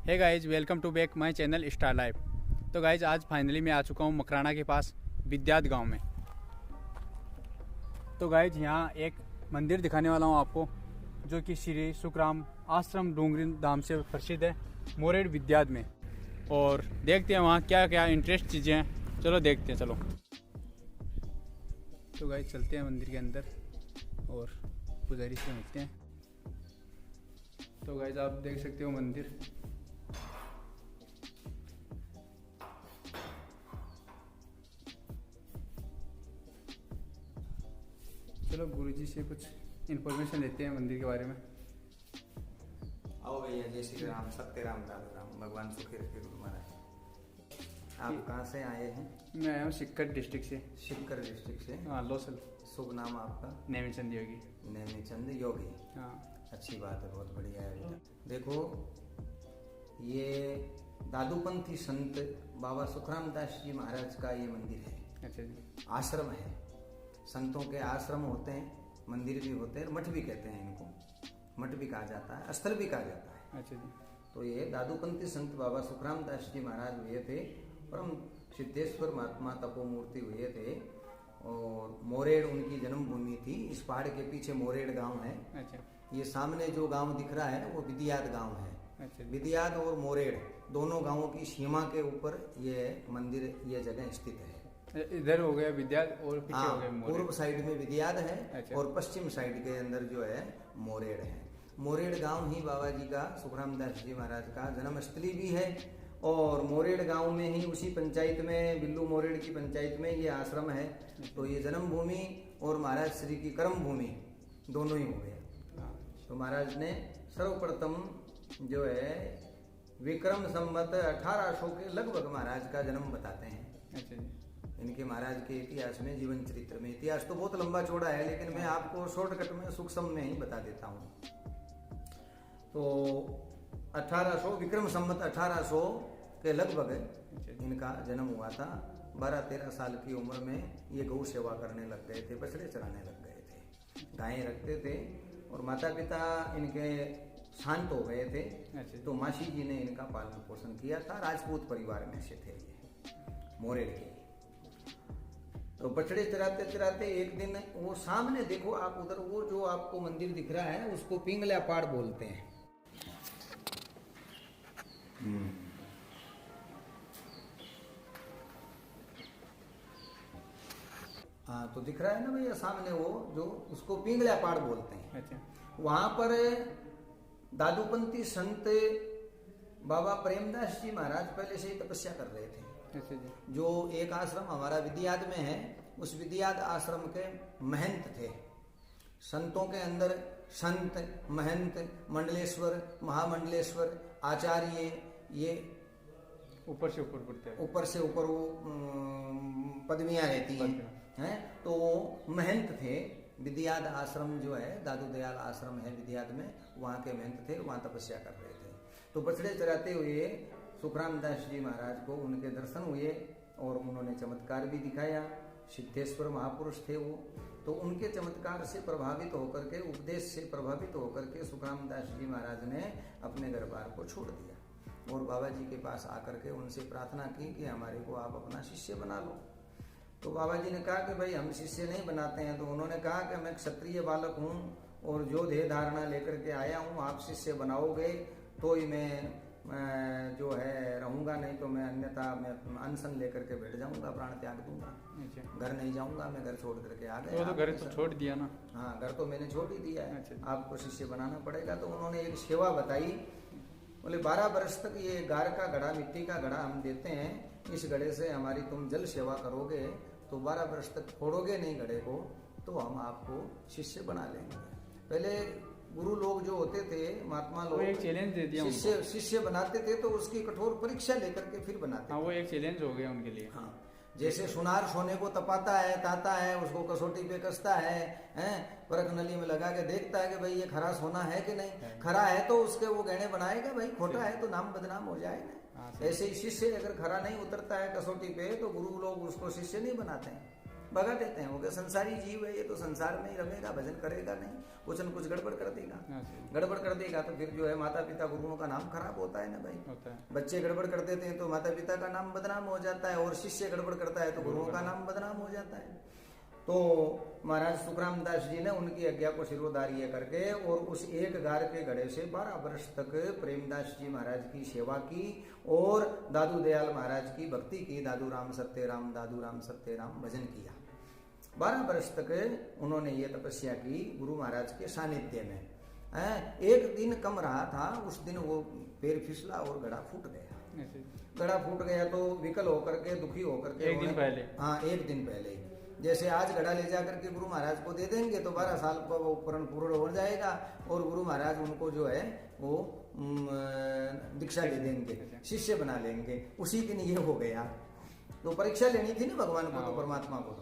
Hey guys, welcome to back my channel Star Life. तो guys आज finally मैं आ चुका हूँ मकराना के पास विद्यात गांव में। तो गाइज यहाँ एक मंदिर दिखाने वाला हूँ आपको, जो कि श्री सुखराम आश्रम डूंगरी धाम से प्रसिद्ध है मोरेड़ विद्यात में। और देखते हैं वहाँ क्या क्या इंटरेस्ट चीज़ें हैं। चलो देखते हैं, चलो। तो गाइज चलते हैं मंदिर के अंदर और पुजारी से मिलते हैं। तो गाइज आप देख सकते हो मंदिर। चलो गुरुजी से कुछ इन्फॉर्मेशन लेते हैं मंदिर के बारे में। आओ भैया, जय श्री राम, सत्य राम, राम राम, भगवान सुखी रखे गुरु महाराज। आप कहाँ से आए हैं? मैं आया हूँ सिक्कर डिस्ट्रिक्ट से। सिक्कर डिस्ट्रिक्ट से? हाँ, लोसल। शुभ नाम आपका? नेमीचंद योगी। नेमीचंद योगी। हाँ, अच्छी बात है, बहुत बढ़िया है बेटा। देखो, ये दादूपंथी संत बाबा सुखराम दास जी महाराज का ये मंदिर है। अच्छा जी। आश्रम है। संतों के आश्रम होते हैं, मंदिर भी होते हैं, मठ भी कहते हैं इनको। मठ भी कहा जाता है, स्थल भी कहा जाता है। अच्छा जी। तो ये दादूपंथी संत बाबा सुखराम दास जी महाराज हुए थे, परम सिद्धेश्वर महात्मा तपोमूर्ति हुए थे। और मोरेड़ उनकी जन्मभूमि थी। इस पहाड़ के पीछे मोरेड़ गांव है। अच्छा। ये सामने जो गांव दिख रहा है वो विद्यात गांव है। अच्छा। विद्यात और मोरेड़ दोनों गांवों की सीमा के ऊपर ये मंदिर, ये जगह स्थित है। इधर हो गया विद्यात और पीछे हो गया मोरेड़। पूर्व साइड में विद्यात है। अच्छा। और पश्चिम साइड के अंदर जो है मोरेड़ है। मोरेड़ गांव ही बाबा जी का, सुखराम दास जी महाराज का जन्मस्थली भी है। और मोरेड़ गांव में ही, उसी पंचायत में, बिल्लू मोरेड़ की पंचायत में ये आश्रम है। तो ये जन्मभूमि और महाराज श्री की कर्म भूमि दोनों ही हो गया। तो महाराज ने सर्वप्रथम जो है विक्रम संवत 1800 के लगभग महाराज का जन्म बताते हैं। अच्छा जी। इनके महाराज के इतिहास में, जीवन चरित्र में, इतिहास तो बहुत लंबा चौड़ा है, लेकिन मैं आपको शॉर्टकट में, सूक्ष्म में ही बता देता हूँ। तो 1800 विक्रम संवत 1800 के लगभग इनका जन्म हुआ था। 12-13 साल की उम्र में ये गौ सेवा करने लग गए थे, बछड़े चराने लग गए थे, गायें रखते थे। और माता पिता इनके शांत हो गए थे। अच्छा। तो मासी जी ने इनका पालन पोषण किया था। राजपूत परिवार में से थे ये, मोरेड़ के। तो बछड़े चराते चराते एक दिन वो सामने देखो आप, उधर वो जो आपको मंदिर दिख रहा है उसको पिंगला पहाड़ बोलते हैं। हाँ, तो दिख रहा है ना भैया सामने वो, जो उसको पिंगला पहाड़ बोलते हैं। अच्छा। वहां पर दादूपंथी संत बाबा प्रेमदास जी महाराज पहले से ही तपस्या कर रहे थे। अच्छा जी। जो एक आश्रम हमारा विद्यात में है, उस विद्यात आश्रम के महंत थे। संतों के अंदर संत, महंत, मंडलेश्वर, महामंडलेश्वर, आचार्य, ये ऊपर से ऊपर पड़ते हैं। ऊपर से ऊपर वो पदवियां रहती हैं। तो महंत थे। विद्यात आश्रम जो है, दादू दयाल आश्रम है विद्यात में, वहाँ के महंत थे, वहाँ तपस्या कर रहे थे। तो बछड़े चराते हुए सुखराम दास जी महाराज को उनके दर्शन हुए और उन्होंने चमत्कार भी दिखाया। सिद्धेश्वर महापुरुष थे वो। तो उनके चमत्कार से प्रभावित होकर के, उपदेश से प्रभावित होकर के सुखराम दास जी महाराज ने अपने दरबार को छोड़ दिया और बाबा जी के पास आकर के उनसे प्रार्थना की कि हमारे को आप अपना शिष्य बना लो। तो बाबा जी ने कहा कि भाई हम शिष्य नहीं बनाते हैं। तो उन्होंने कहा कि मैं क्षत्रिय बालक हूँ और जो ध्येय धारणा लेकर के आया हूँ, आप शिष्य बनाओगे तो ही मैं जो है रहूंगा, नहीं तो मैं अन्यथा मैं अनशन लेकर के बैठ जाऊंगा, प्राण त्याग दूंगा। अच्छा। घर नहीं जाऊंगा, मैं घर छोड़ करके आ गया। वो तो घर तो छोड़ दिया ना। हाँ, घर तो मैंने छोड़ ही दिया है। अच्छा। आपको शिष्य बनाना पड़ेगा। तो उन्होंने एक सेवा बताई। बोले 12 वर्ष तक ये गार का घड़ा, मिट्टी का घड़ा हम देते हैं, इस घड़े से हमारी तुम जल सेवा करोगे तो 12 वर्ष तक फोड़ोगे नहीं घड़े को, तो हम आपको शिष्य बना लेंगे। पहले गुरु लोग जो होते थे, महात्मा लोग, एक चैलेंज दे दिया शिष्य बनाते थे तो उसकी कठोर परीक्षा लेकर के फिर बनाते। हाँ, वो एक चैलेंज हो गया उनके लिए। हाँ, जैसे सुनार सोने को तपाता है, ताता है, उसको कसौटी पे कसता है, परख नली में लगा के देखता है कि भाई ये खरा सोना है कि नहीं। खरा है तो उसके वो गहने बनाएगा, भाई खोटा है तो नाम बदनाम हो जाएगा। ऐसे ही शिष्य अगर खरा नहीं उतरता है कसौटी पे तो गुरु लोग उसको शिष्य नहीं बनाते हैं। भगा देते हैं। वो क्या संसारी जीव है, ये तो संसार में ही रमेगा, भजन करेगा नहीं, कुछ न कुछ गड़बड़ कर देगा। गड़बड़ कर देगा तो फिर जो है माता पिता गुरुओं का नाम खराब होता है ना भाई। होता है। बच्चे गड़बड़ कर देते हैं तो माता पिता का नाम बदनाम हो जाता है, और शिष्य गड़बड़ करता है तो गुरुओं का नाम बदनाम हो जाता है। तो महाराज सुखराम दास जी ने उनकी आज्ञा को सिरोधार्य करके और उस एक गार के घड़े से 12 वर्ष तक प्रेमदास जी महाराज की सेवा की और दादू दयाल महाराज की भक्ति की। दादू राम सत्य राम, दादू राम सत्य राम भजन किया। 12 वर्ष तक उन्होंने ये तपस्या की गुरु महाराज के सानिध्य में। एक दिन कम रहा था, उस दिन वो पैर फिसला और घड़ा फूट गया। घड़ा फूट गया तो विकल होकर के, दुखी होकर के, एक दिन पहले, हाँ एक दिन पहले, जैसे आज घड़ा ले जा करके गुरु महाराज को दे देंगे तो 12 साल का वो पूर्ण हो जाएगा और गुरु महाराज उनको जो है वो दीक्षा दे देंगे, शिष्य बना लेंगे। उसी दिन ये हो गया। तो परीक्षा लेनी थी ना भगवान को, तो परमात्मा को।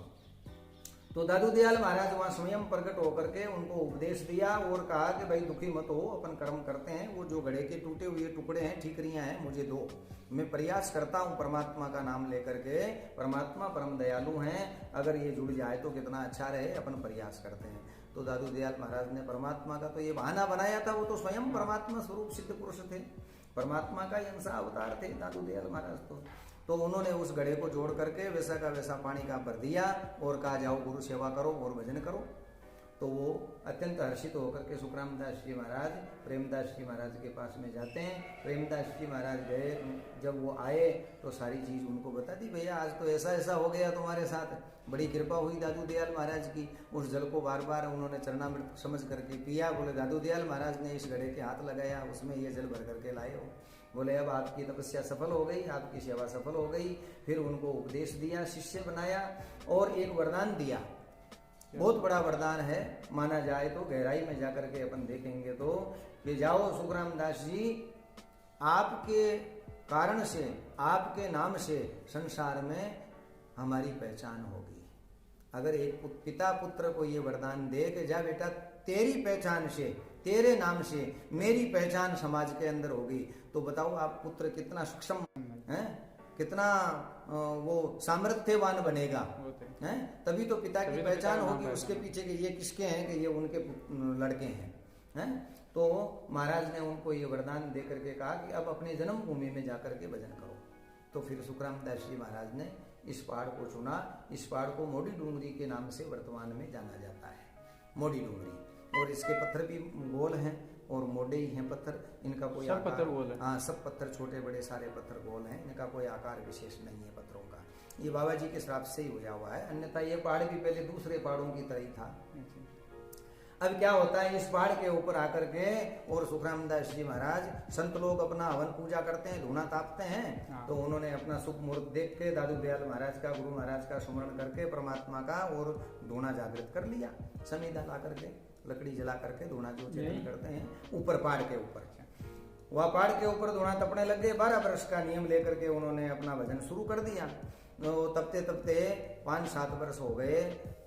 तो दादू दयाल महाराज वहां स्वयं प्रकट होकर के उनको उपदेश दिया और कहा कि भाई दुखी मत हो, अपन कर्म करते हैं। वो जो घड़े के टूटे हुए टुकड़े हैं, ठीकरियां हैं, मुझे दो, मैं प्रयास करता हूं परमात्मा का नाम लेकर के। परमात्मा परम दयालु हैं, अगर ये जुड़ जाए तो कितना अच्छा रहे, अपन प्रयास करते हैं। तो दादू दयाल महाराज ने परमात्मा का तो ये बहाना बनाया था, वो तो स्वयं परमात्मा स्वरूप सिद्ध पुरुष थे, परमात्मा का ही अंश अवतार थे दादू दयाल महाराज। तो उन्होंने उस घड़े को जोड़ करके वैसा का वैसा पानी का भर दिया और कहा जाओ गुरु सेवा करो और भजन करो। तो वो अत्यंत हर्षित होकर के सुखराम दास जी महाराज प्रेमदास जी महाराज के पास में जाते हैं। प्रेमदास जी महाराज गए, जब वो आए तो सारी चीज़ उनको बता दी, भैया आज तो ऐसा ऐसा हो गया तुम्हारे साथ, बड़ी कृपा हुई दादू दयाल महाराज की। उस जल को बार बार उन्होंने चरणामृत समझ करके पिया। बोले दादू दयाल महाराज ने इस घड़े के हाथ लगाया, उसमें ये जल भर करके लाए हो। बोले अब आपकी तपस्या सफल हो गई, आपकी सेवा सफल हो गई। फिर उनको उपदेश दिया, शिष्य बनाया और एक वरदान दिया। बहुत बड़ा वरदान है, माना जाए तो गहराई में जाकर के अपन देखेंगे तो कि जाओ सुखराम दास जी, आपके कारण से, आपके नाम से संसार में हमारी पहचान होगी। अगर एक पिता पुत्र को ये वरदान दे कि जा बेटा तेरी पहचान से, तेरे नाम से मेरी पहचान समाज के अंदर होगी, तो बताओ आप पुत्र कितना सक्षम है, कितना वो सामर्थ्यवान बनेगा है। तभी तो पिता की पहचान होगी उसके पीछे कि ये किसके हैं, कि ये उनके लड़के हैं। तो महाराज ने उनको ये वरदान दे करके कहा कि अब अपने जन्मभूमि में जाकर के भजन करो। तो फिर सुखराम दास जी महाराज ने इस पहाड़ को चुना। इस पहाड़ को मोडी डूंगरी के नाम से वर्तमान में जाना जाता है, मोडी डूंगरी। और इसके पत्थर भी गोल हैं और मोटे ही हैं पत्थर, इनका कोई सब पत्थर गोल है। हाँ, सब पत्थर छोटे बड़े सारे पत्थर गोल हैं, इनका कोई आकार विशेष नहीं है पत्थरों का। ये बाबा जी के श्राप से ही हुआ हुआ है, अन्यथा ये पहाड़ भी पहले दूसरे पहाड़ों की तरह ही था। अब क्या होता है, इस पहाड़ के ऊपर आकर के और सुखराम दास जी महाराज, संत लोग अपना हवन पूजा करते हैं, धूना तापते हैं। तो उन्होंने अपना शुभ मुहूर्त देख के दादू दयाल महाराज का, गुरु महाराज का स्मरण करके परमात्मा का और धूना जागृत कर लिया। समीधा ला करके, लकड़ी जला करके धूना जो चेतन करते हैं ऊपर पहाड़ के ऊपर, वह पहाड़ के ऊपर धूना तपने लग गए। 12 वर्ष का नियम लेकर के उन्होंने अपना भजन शुरू कर दिया। तो तपते तपते 5-7 वर्ष हो गए।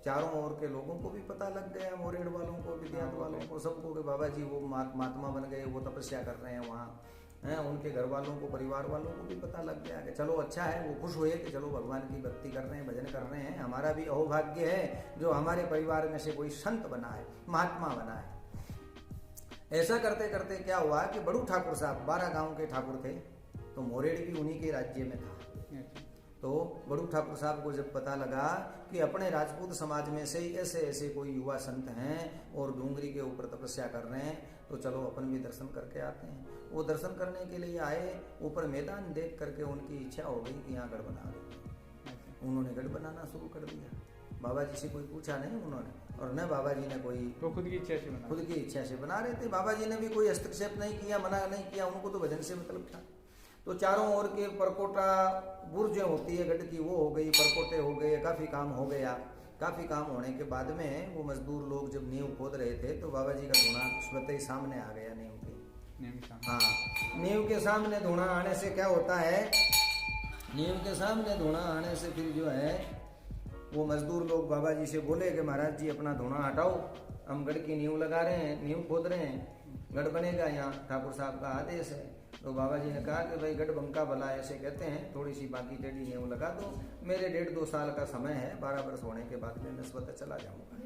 चारों ओर के लोगों को भी पता लग गया, मोरेड़ वालों को, विद्यात वालों को, सबको कि बाबा जी वो महात्मा बन गए, वो तपस्या कर रहे हैं वहाँ हैं। उनके घर वालों को, परिवार वालों को भी पता लग गया कि चलो अच्छा है। वो खुश हुए कि चलो भगवान की भक्ति कर रहे हैं, भजन कर रहे हैं, हमारा भी अहोभाग्य है जो हमारे परिवार में से कोई संत बना है, महात्मा बना है। ऐसा करते करते क्या हुआ कि बड़ू ठाकुर साहब 12 गांव के ठाकुर थे, तो मोरेड़ भी उन्हीं के राज्य में था। तो बड़ू ठाकुर साहब को जब पता लगा कि अपने राजपूत समाज में से ऐसे ऐसे कोई युवा संत हैं और डूंगरी के ऊपर तपस्या कर रहे हैं, तो चलो अपन भी दर्शन करके आते हैं। वो दर्शन करने के लिए आए। ऊपर मैदान देख करके उनकी इच्छा हो गई कि यहाँ गढ़ बना दो। उन्होंने गढ़ बनाना शुरू कर दिया। बाबा जी से कोई पूछा नहीं उन्होंने, और न बाबा जी ने कोई, तो खुद की इच्छा से बना, खुद की इच्छा से बना रहे थे। बाबा जी ने भी कोई हस्तक्षेप नहीं किया, मना नहीं किया, उनको तो भजन से मतलब था। तो चारों ओर के परकोटा बुर्जें होती है गढ़ की, वो हो गई, परकोटे हो गए, काफ़ी काम हो गया। काफ़ी काम होने के बाद में वो मजदूर लोग जब नींव खोद रहे थे तो बाबा जी का धुआं स्वतः ही सामने आ गया नींव के। हाँ, नींव के सामने धुआं आने से क्या होता है, नींव के सामने धुआं आने से फिर जो है वो मजदूर लोग बाबा जी से बोले कि महाराज जी अपना धुआं हटाओ, हम गढ़ की नींव लगा रहे हैं, नींव खोद रहे हैं, गढ़ बनेगा यहाँ, ठाकुर साहब का आदेश है। तो बाबा जी ने कहा कि भाई गढ़बंका भला ऐसे कहते हैं, थोड़ी सी बाकी टेढ़ी है वो लगा दो, मेरे 1.5-2 साल का समय है, 12 वर्ष होने के बाद मैं नस्बत चला जाऊंगा।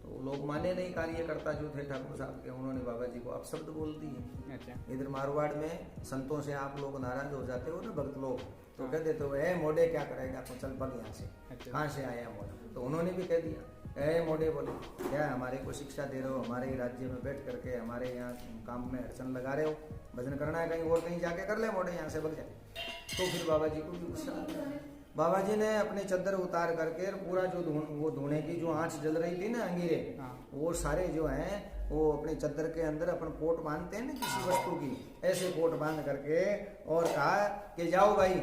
तो लोग माने नहीं, कार्यकर्ता जो थे ठाकुर साहब के, उन्होंने बाबा जी को अपशब्द बोल दिए। अच्छा। इधर मारवाड़ में संतों से आप लोग नाराज हो जाते हो ना, भक्त लोग, तो कह देते हो ए मोडे क्या करेगा, तो चल पग यहाँ से। अच्छा। कहाँ से आया मोड़ा? तो उन्होंने भी कह दिया ए मोडे बोले, क्या हमारे को शिक्षा दे रहे हो, हमारे ही राज्य में बैठ करके हमारे यहाँ काम में अड़चन लगा रहे हो, भजन करना है कहीं और कहीं जाके कर ले मोडे, यहाँ से भग जाए। तो फिर बाबा जी को भी गुस्सा आ गया। बाबा जी ने अपनी चद्दर उतार करके पूरा जो वो धुएं की जो आंच जल रही थी ना अंगीरे, वो सारे जो हैं वो अपने चद्दर के अंदर अपन पोट बांधते हैं ना किसी वस्तु की, ऐसे पोट बांध करके और कहा कि जाओ भाई,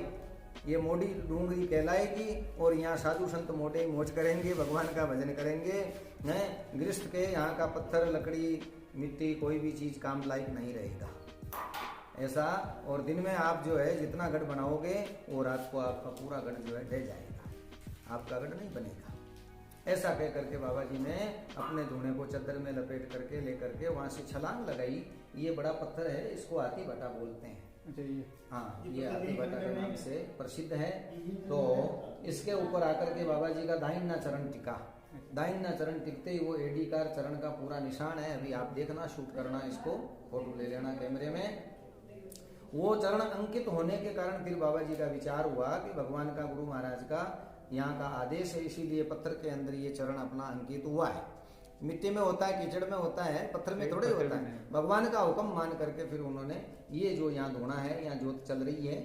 ये मोड़ी डूंगरी कहलाएगी और यहाँ साधु संत मोटे मौज करेंगे, भगवान का भजन करेंगे। हैं गृहस्थ के यहाँ का पत्थर लकड़ी मिट्टी कोई भी चीज काम लायक नहीं रहेगा ऐसा, और दिन में आप जो है जितना गढ़ बनाओगे वो रात को आपका पूरा गढ़ जो है ढह जाएगा, आपका गढ़ नहीं बनेगा। ऐसा कह करके बाबा जी ने अपने धुने को चद्दर में लपेट करके लेकर के वहां से छलांग लगाई। ये बड़ा पत्थर है, इसको हाथी बटा बोलते हैं। अच्छा, ये हाँ, ये हाथी बटा के नाम से प्रसिद्ध है। तो इसके ऊपर आकर के बाबा जी का दाहिना चरण टिका। दाहिना चरण टिकते ही वो एडीकार चरण का पूरा निशान है, अभी आप देखना, शूट करना, इसको फोटो ले लेना कैमरे में। वो चरण अंकित होने के कारण फिर बाबा जी का विचार हुआ कि भगवान का, गुरु महाराज का यहाँ का आदेश है, इसीलिए पत्थर के अंदर ये चरण अपना अंकित हुआ है। मिट्टी में होता है, कीचड़ में होता है, पत्थर में थोड़े होता है। भगवान का हुक्म मान करके फिर उन्होंने ये जो यहाँ धुना है, यहाँ जोत चल रही है,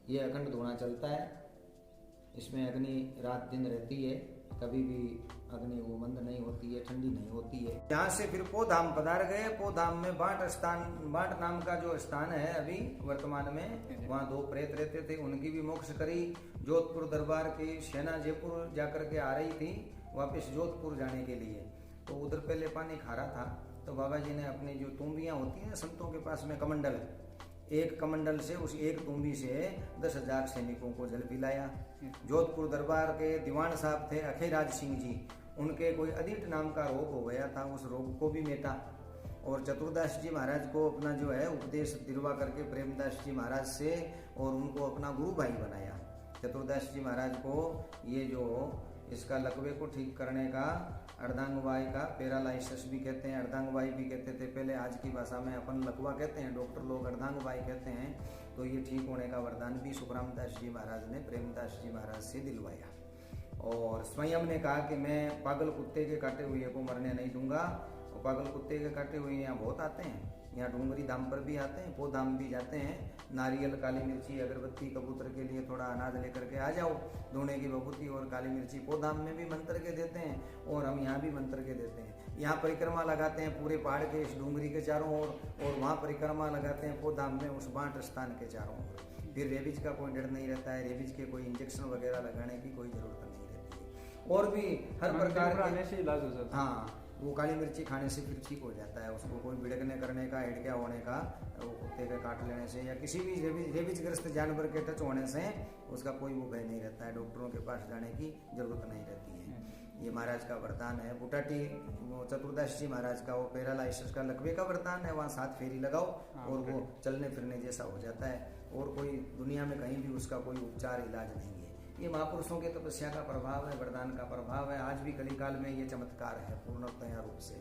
ये अखंड धुना चलता है, इसमें अग्नि रात दिन रहती है, कभी भी अग्नि वो मंद नहीं होती है, ठंडी नहीं होती है। यहाँ से फिर पोधाम पधार गए। पोधाम में बाट नाम का जो स्थान है अभी वर्तमान में, वहाँ 2 प्रेत रहते थे, उनकी भी मोक्ष करी। जोधपुर दरबार की सेना जयपुर जाकर के आ रही थी वापस जोधपुर जाने के लिए, तो उधर पहले पानी खारा था, तो बाबा जी ने अपनी जो तुम्बियाँ होती हैं संतों के पास में, कमंडल, एक कमंडल से, उस एक तुम्बी से 10,000 सैनिकों को जल पिलाया। जोधपुर दरबार के दीवान साहब थे अखेराज सिंह जी, उनके कोई अदिट नाम का रोग हो गया था, उस रोग को भी मेटा। और चतुर्दास जी महाराज को अपना जो है उपदेश दिलवा करके प्रेमदास जी महाराज से, और उनको अपना गुरु भाई बनाया। चतुर्दास जी महाराज को ये जो इसका लकवे को ठीक करने का, अर्धांगवाई का, पैरालाइसिस भी कहते हैं, अर्धांगवाई भी कहते थे पहले, आज की भाषा में अपन लकवा कहते हैं, डॉक्टर लोग अर्धांगवाई कहते हैं। तो ये ठीक होने का वरदान भी सुखरामदास जी महाराज ने प्रेमदास जी महाराज से दिलवाया। और स्वयं ने कहा कि मैं पागल कुत्ते के काटे हुए को मरने नहीं दूंगा। और पागल कुत्ते के काटे हुए यहाँ बहुत आते हैं, यहाँ डूंगरी धाम पर भी आते हैं, पोधाम भी जाते हैं। नारियल, काली मिर्ची, अगरबत्ती, कबूतर के लिए थोड़ा अनाज लेकर के आ जाओ, धोने की बबूती और काली मिर्ची पोधाम में भी मंत्र के देते हैं, और हम यहाँ भी मंत्र के देते हैं। यहाँ परिक्रमा लगाते हैं पूरे पहाड़ के इस डूंगरी के चारों ओर, और वहाँ परिक्रमा लगाते हैं पोधाम में उस बाट स्थान के चारों ओर। फिर रेबीज का कोई डर नहीं रहता है, रेबीज के कोई इंजेक्शन वगैरह लगाने की कोई जरूरत नहीं रहती है। और भी हर प्रकार के इलाज हो जाता है। हाँ, वो काली मिर्ची खाने से फिर ठीक हो जाता है, उसको कोई भिड़कने करने का, हेडक्या होने का, वो कुत्ते के काट लेने से या किसी भी रेबीजग्रस्त जानवर के टच होने से उसका कोई वो भय नहीं रहता है, डॉक्टरों के पास जाने की जरूरत नहीं रहती है। ये महाराज का वरदान है। बुटाटी वो चतुर्दास जी महाराज का वो पैरालाइसिस का लकवे का वरदान है, वहाँ 7 फेरी लगाओ और वो चलने फिरने जैसा हो जाता है, और कोई दुनिया में कहीं भी उसका कोई उपचार इलाज नहीं है। ये महापुरुषों के तपस्या का प्रभाव है, वरदान का प्रभाव है। आज भी कलिकाल में ये चमत्कार है पूर्णतया रूप से।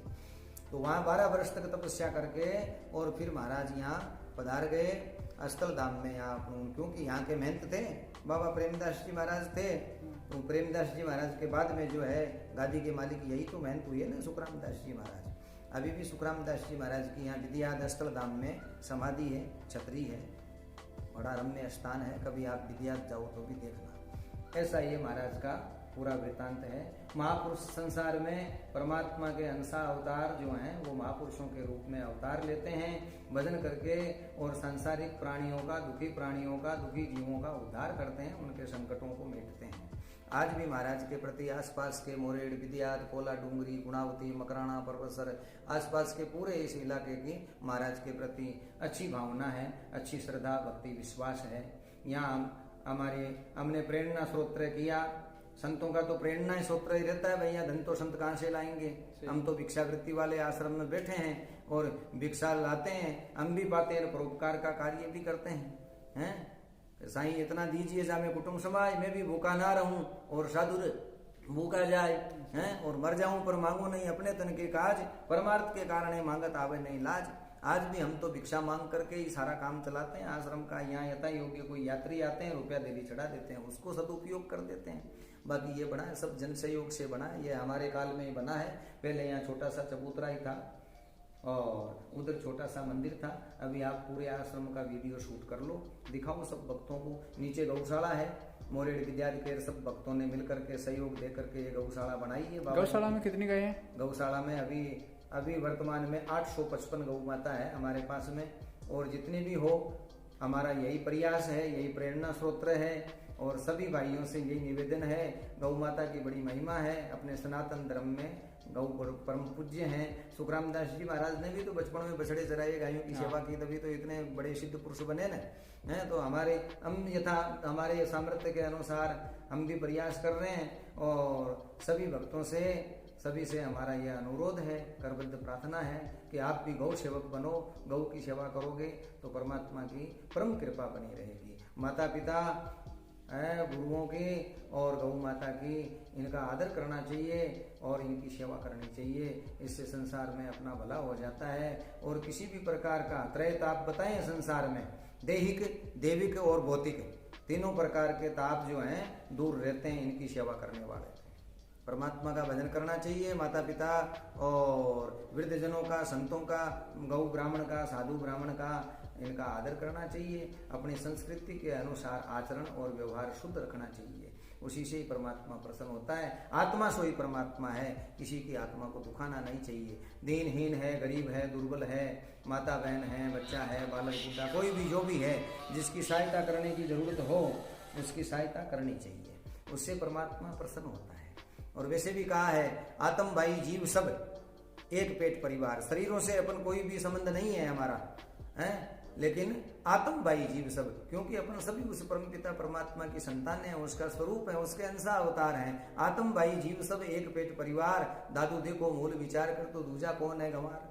तो वहाँ 12 वर्ष तक तपस्या करके और फिर महाराज यहाँ पधार गए अस्थल धाम में। यहाँ क्योंकि यहाँ के महंत थे, बाबा प्रेमदास जी महाराज थे, तो प्रेमदास जी महाराज के बाद में जो है गादी के मालिक यही तो महंत हुए ना, सुखरामदास जी महाराज। अभी भी सुखरामदास जी महाराज की यहाँ विद्याध अस्थल धाम में समाधि है, छतरी है, बड़ा रम्य स्थान है, कभी आप विद्याध जाओ तो भी देखना। ऐसा ये महाराज का पूरा वृत्तांत है। महापुरुष संसार में परमात्मा के अंशा अवतार जो हैं वो महापुरुषों के रूप में अवतार लेते हैं, भजन करके और सांसारिक प्राणियों का, दुखी प्राणियों का, दुखी जीवों का उद्धार करते हैं, उनके संकटों को मेटते हैं। आज भी महाराज के प्रति आसपास के मोरेड़, विद्याध, कोला डूंगरी, गुणावती, मकराना, परबसर, आसपास के पूरे इस इलाके की महाराज के प्रति अच्छी भावना है, अच्छी श्रद्धा, भक्ति, विश्वास है। यहाँ हमने प्रेरणा स्तोत्र किया। संतों का तो प्रेरणा ही स्तोत्र ही रहता है, भैया धन तो संत कहाँ से लाएंगे, हम तो भिक्षावृत्ति वाले आश्रम में बैठे हैं और भिक्षा लाते हैं, हम भी पाते हैं, परोपकार का कार्य भी करते हैं। साईं इतना दीजिए जा मैं कुटुंब समाज में भी भूखा ना रहूं और साधु भूखा जाए हैं और मर जाऊं पर मांगू नहीं अपने तन के काज, परमार्थ के कारण मांगत आवे नहीं लाज। आज भी हम तो भिक्षा मांग करके ही सारा काम चलाते हैं आश्रम का। यहाँ यथा योग्य कोई यात्री आते हैं, रुपया देवी चढ़ा देते हैं, उसको सदुपयोग कर देते हैं। बाकी ये बना है सब जन सहयोग से बना है, ये हमारे काल में ही बना है। पहले यहाँ छोटा सा चबूतरा ही था और उधर छोटा सा मंदिर था। अभी आप पूरे आश्रम का वीडियो शूट कर लो, दिखाओ सब भक्तों को। नीचे गौशाला है, मोरेड़ विद्याधि के सब भक्तों ने मिलकर के सहयोग दे करके ये गौशाला बनाई है। गौशाला में कितनी गाय है? गौशाला में अभी वर्तमान में 855 गौ माता है हमारे पास में। और जितने भी हो हमारा यही प्रयास है, यही प्रेरणा स्रोत है और सभी भाइयों से यही निवेदन है। गौ माता की बड़ी महिमा है अपने सनातन धर्म में। गौ परम पूज्य हैं। सुखराम दास जी महाराज ने भी तो बचपन में बछड़े चराए, गायों की सेवा की, तभी तो इतने बड़े सिद्ध पुरुष बने न हैं। तो हम यथा हमारे सामर्थ्य के अनुसार हम भी प्रयास कर रहे हैं और सभी भक्तों से सभी से हमारा यह अनुरोध है, करबद्ध प्रार्थना है कि आप भी गौ सेवक बनो। गौ की सेवा करोगे तो परमात्मा की परम कृपा बनी रहेगी। माता पिता गुरुओं की और गौ माता की इनका आदर करना चाहिए और इनकी सेवा करनी चाहिए। इससे संसार में अपना भला हो जाता है। और किसी भी प्रकार का त्रय ताप बताएं संसार में, दैहिक, देविक और भौतिक, तीनों प्रकार के ताप जो हैं दूर रहते हैं इनकी सेवा करने वाले। परमात्मा का भजन करना चाहिए। माता पिता और वृद्धजनों का, संतों का, गौ ब्राह्मण का, साधु ब्राह्मण का इनका आदर करना चाहिए। अपनी संस्कृति के अनुसार आचरण और व्यवहार शुद्ध रखना चाहिए। उसी से ही परमात्मा प्रसन्न होता है। आत्मा सो ही परमात्मा है, किसी की आत्मा को दुखाना नहीं चाहिए। दीनहीन है, गरीब है, दुर्बल है, माता बहन है, बच्चा है, बालक बूढ़ा, कोई भी जो भी है, जिसकी सहायता करने की जरूरत हो उसकी सहायता करनी चाहिए। उससे परमात्मा प्रसन्न होता है। और वैसे भी कहा है आत्म भाई जीव सब एक पेट परिवार। शरीरों से अपन कोई भी संबंध नहीं है हमारा, है, लेकिन आत्म भाई जीव सब, क्योंकि अपन सभी उस परमपिता परमात्मा की संतान है, उसका स्वरूप है, उसके अंश अवतार हैं। आत्म भाई जीव सब एक पेट परिवार। दादू देखो मूल विचार कर तो दूजा कौन है गंवार,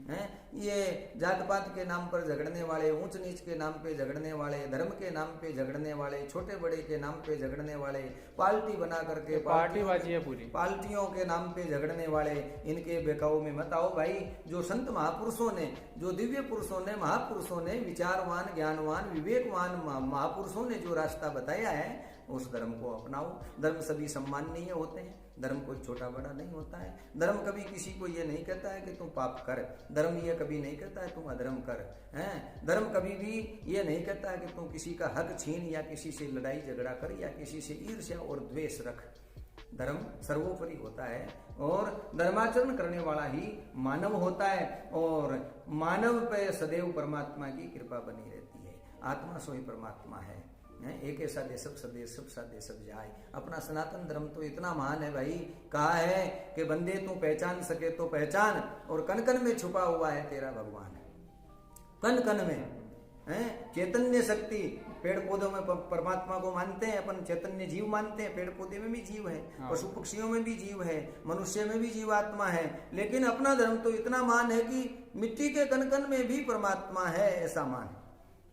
हैं। ये जात पात के नाम पर झगड़ने वाले, ऊंच नीच के नाम पे झगड़ने वाले, धर्म के नाम पे झगड़ने वाले, छोटे बड़े के नाम पे झगड़ने वाले, पार्टी बना करके पार्टीबाजी है पूरी, पार्टियों के नाम पे झगड़ने वाले, इनके बेकाऊ में मत आओ भाई। जो संत महापुरुषों ने, जो दिव्य पुरुषों ने, महापुरुषों ने, विचारवान, ज्ञानवान, विवेकवान महापुरुषों ने जो रास्ता बताया है उस धर्म को अपनाओ। धर्म सभी सम्माननीय होते हैं, धर्म कोई छोटा बड़ा नहीं होता है। धर्म कभी किसी को ये नहीं कहता है कि तुम पाप कर, धर्म ये कभी नहीं कहता है तुम अधर्म कर, हैं। धर्म कभी भी ये नहीं कहता है कि तुम किसी का हक छीन या किसी से लड़ाई झगड़ा कर या किसी से ईर्ष्या और द्वेष रख। धर्म सर्वोपरि होता है और धर्माचरण करने वाला ही मानव होता है और मानव पे सदैव परमात्मा की कृपा बनी रहती है। आत्मा सो ही परमात्मा है। एक ऐसा दे सब सदे सब सादे सब जाए। अपना सनातन धर्म तो इतना महान है भाई, कहा है कि बंदे तू पहचान सके तो पहचान, और कन कन में छुपा हुआ है तेरा भगवान। कन कन में है चैतन्य शक्ति। पेड़ पौधों में परमात्मा को मानते हैं अपन, चैतन्य जीव मानते हैं, पेड़ पौधे में भी जीव है, पशु पक्षियों में भी जीव है, मनुष्य में भी जीवात्मा है। लेकिन अपना धर्म तो इतना मान है कि मिट्टी के कन कन में भी परमात्मा है, ऐसा मान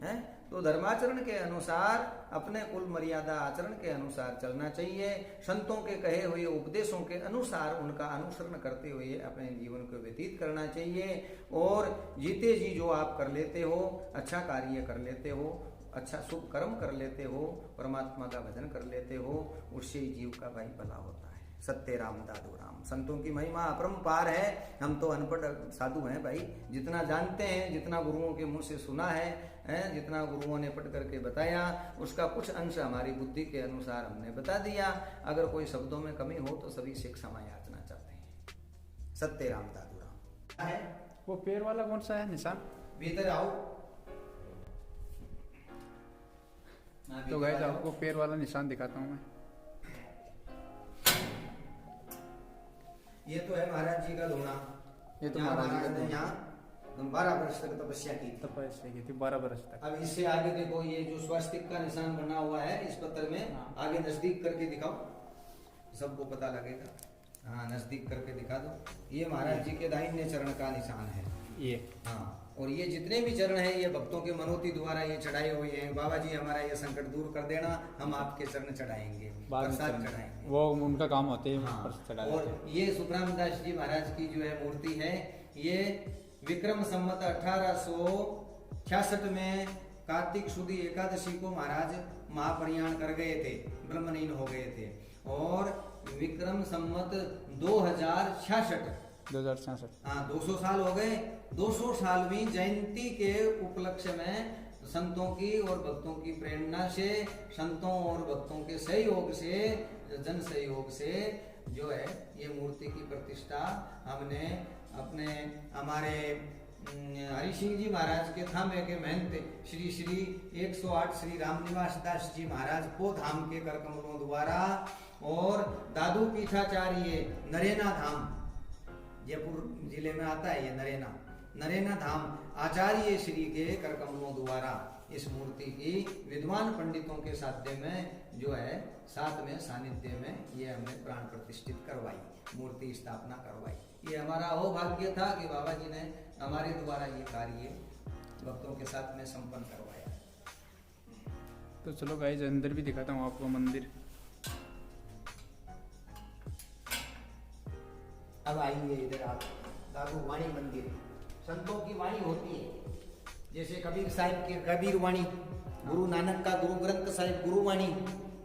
है। तो धर्माचरण के अनुसार, अपने कुल मर्यादा आचरण के अनुसार चलना चाहिए। संतों के कहे हुए उपदेशों के अनुसार उनका अनुसरण करते हुए अपने जीवन को व्यतीत करना चाहिए। और जीते जी जो आप कर लेते हो, अच्छा कार्य कर लेते हो, अच्छा शुभ कर्म कर लेते हो, परमात्मा का भजन कर लेते हो, उससे ही जीव का भाई भला होता है। सत्य राम दादू राम। संतों की महिमा अपरंपार है। हम तो अनपढ़ साधु हैं भाई, जितना जानते हैं, जितना गुरुओं के मुंह से सुना है, जितना गुरुओं ने पढ़ करके बताया, उसका कुछ अंश हमारी बुद्धि के अनुसार हमने बता दिया। अगर कोई शब्दों में कमी हो तो सभी से क्षमा याचना चाहते हैं। सत्य राम दादू राम है। वो पैर वाला कौन सा है निशान? भीतर आओ। तो गाइस आपको पैर वाला निशान दिखाता हूँ मैं। ये तो है महाराज जी का धोना। ये तो महाराज जी का धोना। यहाँ 12 वर्ष तक तपस्या की थी 12 वर्ष तक। अब इससे आगे देखो, ये जो स्वास्तिक का निशान बना हुआ है इस पत्र में, आगे नजदीक करके दिखाओ, सबको पता लगेगा। हाँ, नजदीक करके दिखा दो। ये महाराज जी के दाहिने चरण का निशान है। ये हाँ, और ये जितने भी चरण हैं ये भक्तों के मनोती द्वारा ये चढ़ाए हुए हैं। बाबा जी हमारा ये संकट दूर कर देना, हम आपके चरण चढ़ाएंगे, बाद में प्रसाद चरण- चढ़ाएंगे। वो उनका काम होते हैं, हाँ, पर चढ़ा और देते हैं। ये सुखराम दास जी महाराज की जो है मूर्ति है, ये विक्रम संवत 1866 में कार्तिक शुद्ध एकादशी को महाराज महाप्रयाण कर गए थे, ब्रह्मलीन हो गए थे। और विक्रम संवत 2066 2066 हाँ 200 साल हो गए। 200 सालवीं जयंती के उपलक्ष्य में संतों की और भक्तों की प्रेरणा से, संतों और भक्तों के सहयोग से, जन सहयोग से जो है ये मूर्ति की प्रतिष्ठा हमने अपने हमारे हरि सिंह जी महाराज के थामे के महंत श्री श्री 108 श्री रामनिवास दास जी महाराज को धाम के कर कमलों द्वारा, और दादू पीठाचार्य नरेना धाम जयपुर जिले में आता है ये नरेना धाम आचार्य श्री के कर कमलों द्वारा इस मूर्ति की विद्वान पंडितों के साध्य में जो है साथ में सानिध्य में ये हमने प्राण प्रतिष्ठित करवाई, मूर्ति स्थापना करवाई। ये हमारा अहोभाग्य था कि बाबा जी ने हमारे द्वारा ये कार्य भक्तों के साथ में संपन्न करवाया। तो चलो गाइस अंदर भी दिखाता हूँ आपको मंदिर। अब आइए इधर आप, दादू वाणी मंदिर, संतों की वाणी होती है, जैसे कबीर साहिब की कबीर वाणी, गुरु नानक का गुरु ग्रंथ साहिब गुरु वाणी,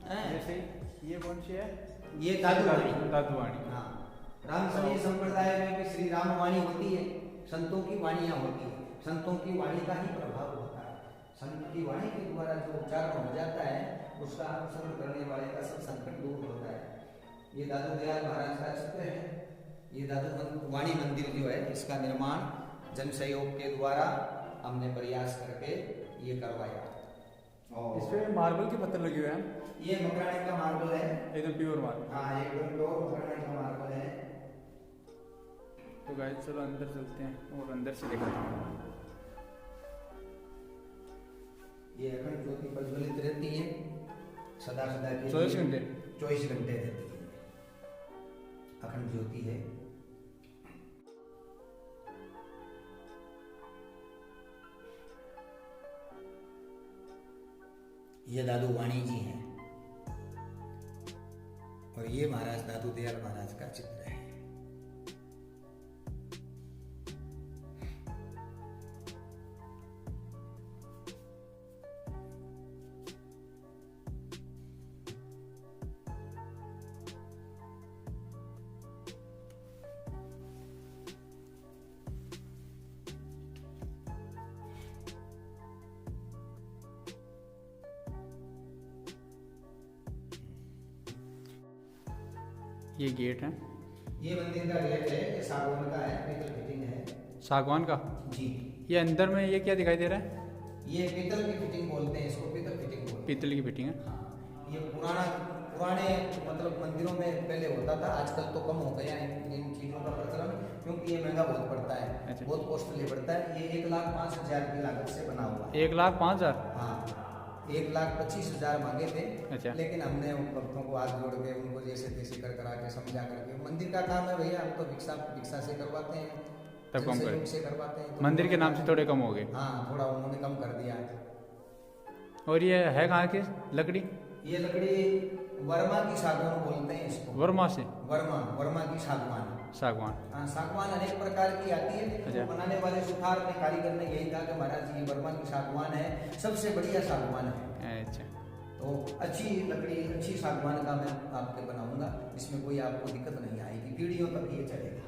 जैसे ये कौन सी है? ये दादू वाणी। दादू वाणी। हाँ, रामसमय संप्रदाय में भी श्री राम वाणी होती है, संतों की वाणियां होती है, संतों की वाणी का ही प्रभाव होता है। संत की वाणी के द्वारा जो उच्चारण हो जाता है उसका अनुसरण करने वाले का सब संकट दूर होता है। ये दादू दयाल महाराज का चित्र है। ये दादू वाणी मंदिर जो है इसका निर्माण जन सहयोग के द्वारा हमने प्रयास करके ये करवाया। और इसमें मार्बल के पत्थर लगे हुए हैं, ये मकराने का मार्बल है, एकदम प्योर मार्बल। हाँ एकदम प्योर मकराने का मार्बल है। तो गाइस चलो अंदर चलते हैं और अंदर से दिखाते हैं। ये अखंड ज्योति प्रज्वलित रहती है सदा सदा के 24 घंटे 24 घंटे रहती है, अखंड ज्योति है। ये दादू वाणी जी हैं और ये महाराज दादू दयाल महाराज का चित्र है। ये गेट है, ये मंदिर का गेट है, ये सागवान का है, पीतल फिटिंग है। सागवान का। जी, ये अंदर में ये क्या दिखाई दे रहा है? ये पीतल की फिटिंग बोलते हैं इसको, पीतल फिटिंग बोलते हैं। पीतल की फिटिंग है। हाँ, ये पुराने मतलब मंदिरों में पहले होता था, आजकल तो कम हो गया है इन चीज़ों का प्रचलन, क्योंकि ये महंगा बहुत पड़ता है। अच्छा। बहुत कॉस्टली पड़ता है। ये 1,05,000 की लागत से बना हुआ है। 1,05,000। हाँ, 1,25,000 मांगे थे। अच्छा। लेकिन हमने उन भक्तों को हाथ जोड़ के उनको जैसे तैसे कर करा के समझा करके, मंदिर का काम है भैया, हम तो भिक्षा से करवाते हैं, तब कम कर से करवाते हैं, तो मंदिर के नाम से थोड़े कम हो गए। हाँ थोड़ा उन्होंने कम कर दिया। और ये है कहाँ की लकड़ी? ये लकड़ी वर्मा की सागवान बोलते हैं इसको। वर्मा से? वर्मा की सागवान। सागवान। हाँ, सागवान अनेक प्रकार की आती है। अच्छा। तो बनाने वाले सुथार ने कारीगर ने यही कहा कि महाराज ये वर्मा की सागवान है, सबसे बढ़िया सागवान है। अच्छा। तो अच्छी लकड़ी, अच्छी सागवान का मैं आपके बनाऊंगा, इसमें कोई आपको दिक्कत नहीं आएगी, पीढ़ियों तक ये चलेगा।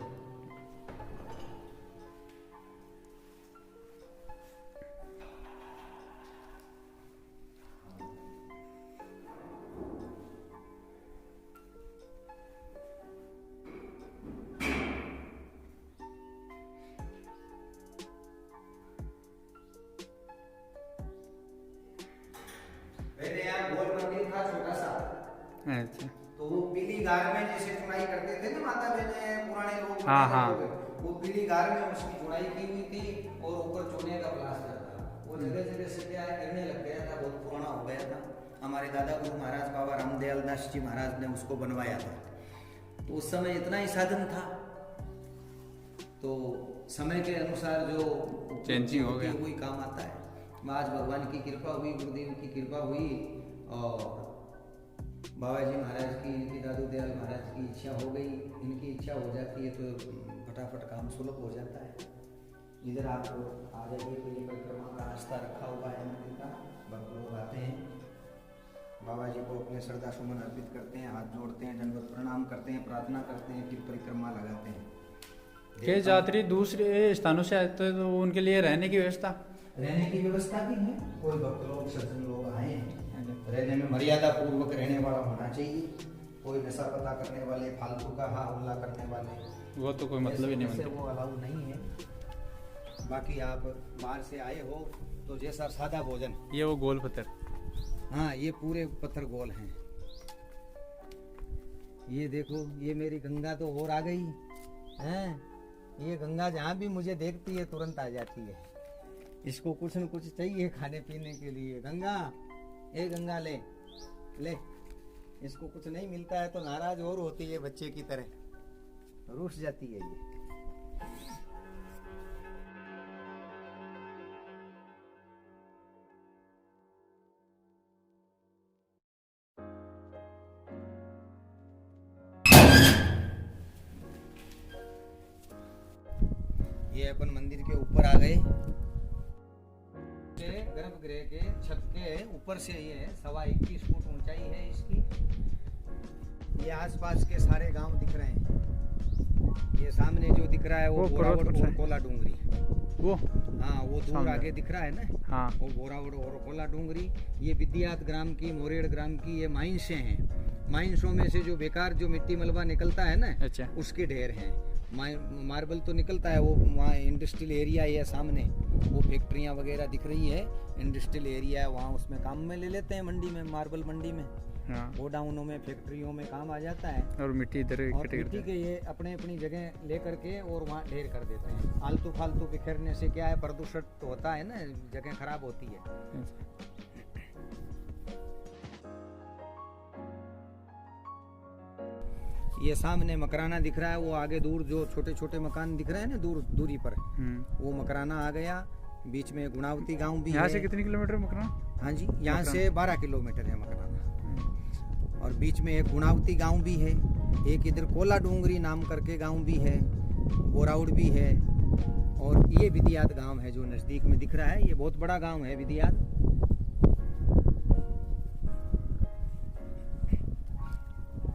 पहले यहाँ गोल मंदिर था छोटा सा, अच्छा। तो वो पीली गार में जैसे चुनाई करते थे ना माता बहने पुराने लोग, हाँ, हाँ। वो पीली गार में उसकी चुनाई की हुई थी और ऊपर चूने का प्लास्टर था। वो जगह जगह से क्या है गिरने लग गया था, बहुत पुराना हो गया था। हमारे दादा गुरु महाराज बाबा रामदयाल दास जी महाराज ने उसको बनवाया था। तो उस समय इतना ही साधन था, तो समय के अनुसार जो चेंजिंग हो गया, वही काम आता है। आज भगवान की कृपा हुई, गुरुदेव की कृपा हुई और बाबा जी महाराज की, इनकी दादू दयाल महाराज की इच्छा हो गई, इनकी इच्छा हो जाती है तो फटाफट काम सुलभ हो जाता है। इधर आप आ जाइए तो ये परिक्रमा का रास्ता रखा हुआ है मंदिर का, भक्त लोग आते हैं, बाबा जी को अपने श्रद्धा सुमन अर्पित करते हैं, हाथ जोड़ते हैं, दंडवत प्रणाम करते हैं, प्रार्थना करते हैं, फिर परिक्रमा लगाते हैं। के यात्री दूसरे स्थानों से आते हैं तो उनके लिए रहने की व्यवस्था भी है। कोई भक्त लोग, सज्जन लोग आए हैं, रहने में मर्यादा पूर्वक रहने वाला होना चाहिए। कोई नशा पता करने वाले, फालतू का हा हुल्ला करने वाले, वो तो कोई मतलब ही नहीं बनता, वो अलाउ नहीं है। बाकी आप बाहर से आए हो तो जैसा सादा भोजन, ये वो गोल पत्थर, हाँ ये पूरे पत्थर गोल हैं। ये देखो, ये मेरी गंगा तो और आ गई हैं। ये गंगा जहाँ भी मुझे देखती है तुरंत आ जाती है। इसको कुछ न कुछ चाहिए खाने पीने के लिए। गंगा, ए गंगा ले ले, इसको कुछ नहीं मिलता है तो नाराज और होती है, बच्चे की तरह रूठ जाती है ये। ये अपन मंदिर के ऊपर आ गए। गर्भगृह के छत के ऊपर से ये 21.25 फुट ऊंचाई है इसकी। ये आसपास के सारे गांव दिख रहे हैं। ये सामने जो दिख रहा है वो बोरावड़ और कोला डूंगरी, वो हाँ वो दूर आगे दिख रहा है ना, हाँ वो बोरावड़ और कोला डूंगरी। ये विद्यात ग्राम की, मोरेड़ ग्राम की ये माइंसें हैं। माइंसों में से जो बेकार जो मिट्टी मलबा निकलता है ना, अच्छा, उसके ढेर हैं। मार्बल तो निकलता है, वो वहाँ इंडस्ट्रियल एरिया है सामने, वो फैक्ट्रियाँ वगैरह दिख रही है, इंडस्ट्रियल एरिया है वहाँ, उसमें काम में ले लेते हैं मंडी में, मार्बल मंडी में, हाँ। गोडाउनों में, फैक्ट्रियों में काम आ जाता है। और मिट्टी इधर मिट्टी के ये अपने अपनी जगह ले करके और वहाँ ढेर कर देते हैं। आलतू फालतू बिखेरने से क्या है, प्रदूषण तो होता है ना, जगह खराब होती है। ये सामने मकराना दिख रहा है, वो आगे दूर जो छोटे छोटे मकान दिख रहे हैं ना दूरी पर, वो मकराना आ गया। बीच में गुणावती गांव भी है। यहाँ से कितने किलोमीटर मकराना? हाँ जी, यहाँ से 12 किलोमीटर है मकराना। और बीच में एक गुणावती गांव भी है, एक इधर कोला डूंगरी नाम करके गांव भी है, बोराउड़ भी है, और ये विद्यात गांव है जो नजदीक में दिख रहा है। ये बहुत बड़ा गांव है विद्यात।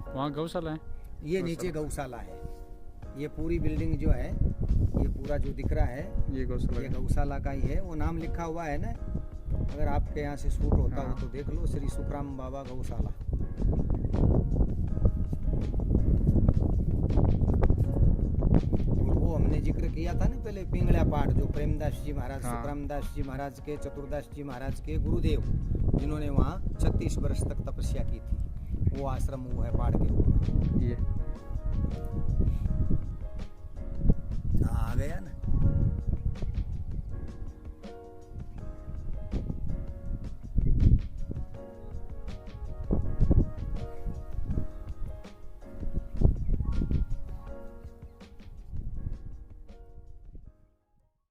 वहाँ गौशाला है, ये नीचे गौशाला है। ये पूरी बिल्डिंग जो है, ये पूरा जो दिख रहा है, ये गौशाला का ही है। वो नाम लिखा हुआ है ना, अगर आपके यहाँ से शूट होता हो तो देख लो, श्री सुखराम बाबा गौशाला। और वो हमने जिक्र किया था ना पहले, पिंगला पाठ, जो प्रेमदास जी महाराज, सुखराम दास जी महाराज के, चतुर्दास जी महाराज के गुरुदेव, जिन्होंने वहाँ 36 वर्ष तक तपस्या की थी, वो आश्रम वो है पहाड़ के ऊपर। ये